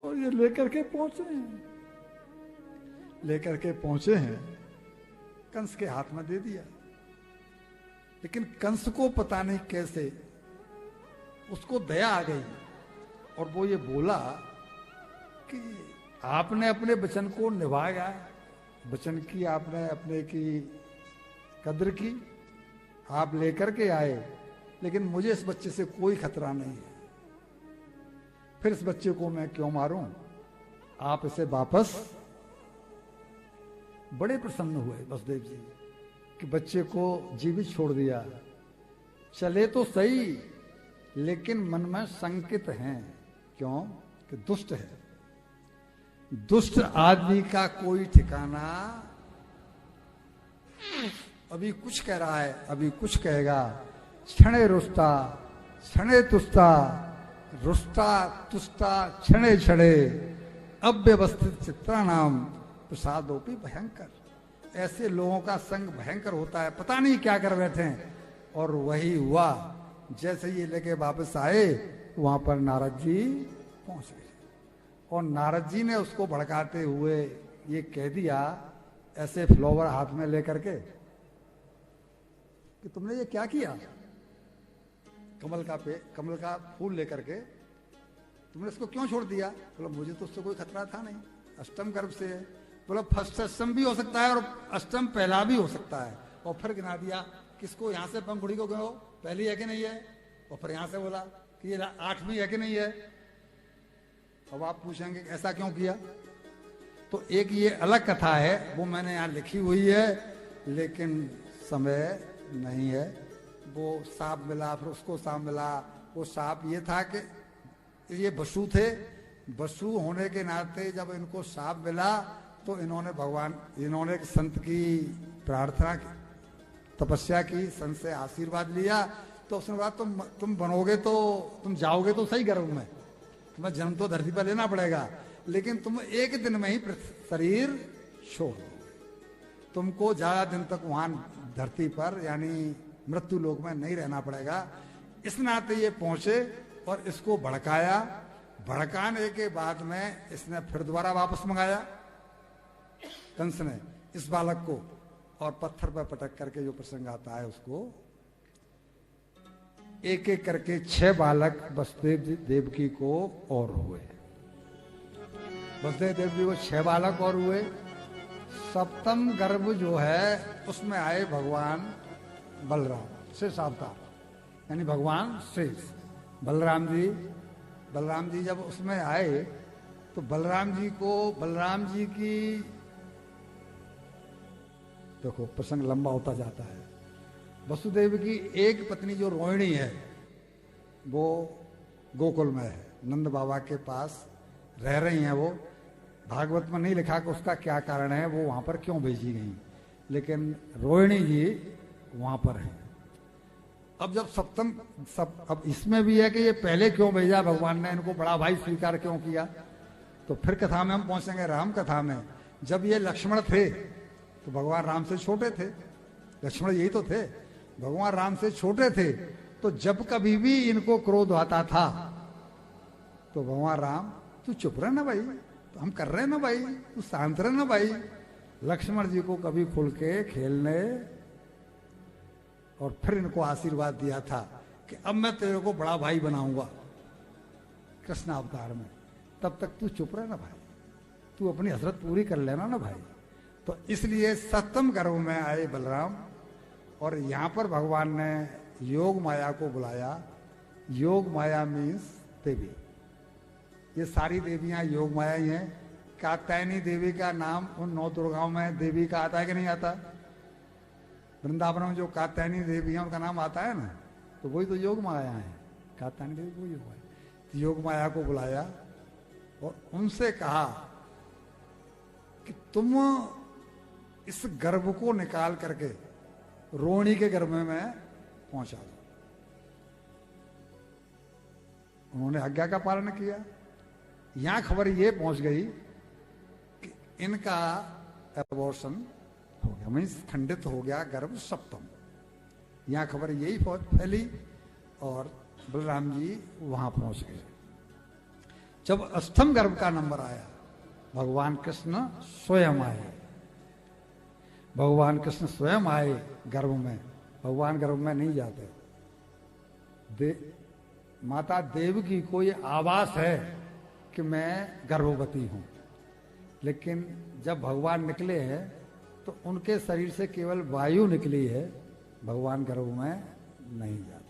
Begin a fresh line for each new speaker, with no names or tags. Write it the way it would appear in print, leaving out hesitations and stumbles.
और ये लेकर के पहुंचे हैं, लेकर के पहुंचे हैं, कंस के हाथ में दे दिया। लेकिन कंस को पता नहीं कैसे उसको दया आ गई और वो ये बोला कि आपने अपने वचन को निभाया, वचन की आपने अपने की कद्र की, आप लेकर के आए, लेकिन मुझे इस बच्चे से कोई खतरा नहीं है, फिर इस बच्चे को मैं क्यों मारूं, आप इसे वापस। बड़े प्रसन्न हुए वसुदेव जी कि बच्चे को जीवित छोड़ दिया। चले तो सही, लेकिन मन में संकित हैं। क्यों? कि दुष्ट है। दुष्ट आदमी का कोई ठिकाना, अभी कुछ कह रहा है, अभी कुछ कहेगा, क्षणे रुष्टा क्षणे तुष्टा, रुष्टा तुष्टा क्षणे क्षणे, अव्यवस्थित चित्रा नाम प्रसादोपि भयंकर। ऐसे लोगों का संग भयंकर होता है, पता नहीं क्या कर बैठे हैं। और वही हुआ, जैसे ये लेके वापस आए वहां पर नारद जी पहुंच गए और नारद जी ने उसको भड़काते हुए ये कह दिया ऐसे फ्लावर हाथ में लेकर के कि तुमने ये क्या किया, कमल का फूल लेकर के तुमने इसको क्यों छोड़ दिया? बोला मुझे तो उससे कोई खतरा था नहीं, अष्टम गर्भ से है। बोला फर्स्ट अष्टम भी हो सकता है और अष्टम पहला भी हो सकता है। और फिर गिना दिया किसको, यहां से पंखुड़ी को गयो पहली है कि नहीं है, और फिर यहां से बोला कि ये 8वीं है कि नहीं है। अब आप पूछेंगे ऐसा क्यों किया, तो एक ये अलग कथा है, वो मैंने यहां लिखी हुई है, लेकिन समय नहीं है। वो सांप मिला, फिर उसको सांप मिला। वो सांप ये था कि ये वसु थे, वसु होने के नाते जब इनको सांप मिला तो इन्होंने एक संत की प्रार्थना की, तपस्या की, संत से आशीर्वाद लिया। तो उसने कहा तुम बनोगे तो तुम जाओगे तो सही गर्भ में, तुम्हें जन्म तो धरती पर लेना पड़ेगा, लेकिन तुम एक दिन में ही शरीर छोड़ दो, तुमको ज्यादा दिन तक वहां धरती पर यानी मृत्यु लोक में नहीं रहना पड़ेगा। इस नाते ये पहुंचे और इसको भड़काया। भड़काने के बाद में इसने फिर दोबारा वापस मंगाया कंस ने इस बालक को, और पत्थर पर पटक करके जो प्रसंग आता है उसको एक एक करके 6 बालक वसुदेव देवकी को और हुए। वसुदेव देवकी को 6 बालक और हुए। 7म गर्भ जो है उसमें आए भगवान बलराम, शेष अवतार यानी भगवान शेष बलराम जी जब उसमें आए तो बलराम जी की देखो प्रसंग लंबा होता जाता है। वसुदेव की एक पत्नी जो रोहिणी है वो गोकुल में है, नंद बाबा के पास रह रही हैं। वो भागवत में नहीं लिखा कि उसका क्या कारण है, वो वहां पर क्यों भेजी गई, लेकिन रोहिणी जी वहां पर है। अब जब अब इसमें भी है कि ये पहले क्यों भेजा भगवान ने, इनको बड़ा भाई स्वीकार क्यों किया, तो फिर कथा में हम पहुंचेंगे। राम कथा में जब ये लक्ष्मण थे तो भगवान राम से छोटे थे, लक्ष्मण यही तो थे, भगवान राम से छोटे थे। तो जब कभी भी इनको क्रोध आता था तो भगवान राम तू चुप रह ना भाई, तो हम कर रहे हैं ना भाई, तू शांत रह ना भाई। लक्ष्मण जी को कभी खुल के खेलने और फिर इनको आशीर्वाद दिया था कि अब मैं तेरे को बड़ा भाई बनाऊंगा कृष्ण अवतार में, तब तक तू चुप रह ना भाई, तू अपनी हसरत पूरी कर लेना ना भाई। तो इसलिए 7म गर्भ में आए बलराम, और यहां पर भगवान ने योग माया को बुलाया। योग माया मीन्स देवी, ये सारी देवियां योग माया ही हैं। कात्यायनी देवी का नाम उन 9 दुर्गाओं में देवी का आता है कि नहीं आता? वृंदावन में जो कात्यायनी देवी है उनका नाम आता है ना, तो वही तो योग माया है, कात्यायनी देवी वो योग माया। तो योग माया को बुलाया और उनसे कहा कि तुम इस गर्भ को निकाल करके रोहिणी के गर्भ में मैं पहुंचा दो। उन्होंने आज्ञा का पालन किया। यहां खबर ये पहुंच गई कि इनका एबॉर्शन हो गया, मीन्स खंडित हो गया गर्भ 7म। यहां खबर यही फैली और बलराम जी वहां पहुंच गए। जब अष्टम गर्भ का नंबर आया, भगवान कृष्ण स्वयं आए। भगवान कृष्ण स्वयं आए गर्भ में, भगवान गर्भ में नहीं जाते। माता देवकी को ये आभास है कि मैं गर्भवती हूं, लेकिन जब भगवान निकले हैं तो उनके शरीर से केवल वायु निकली है, भगवान गर्भ में नहीं जाते।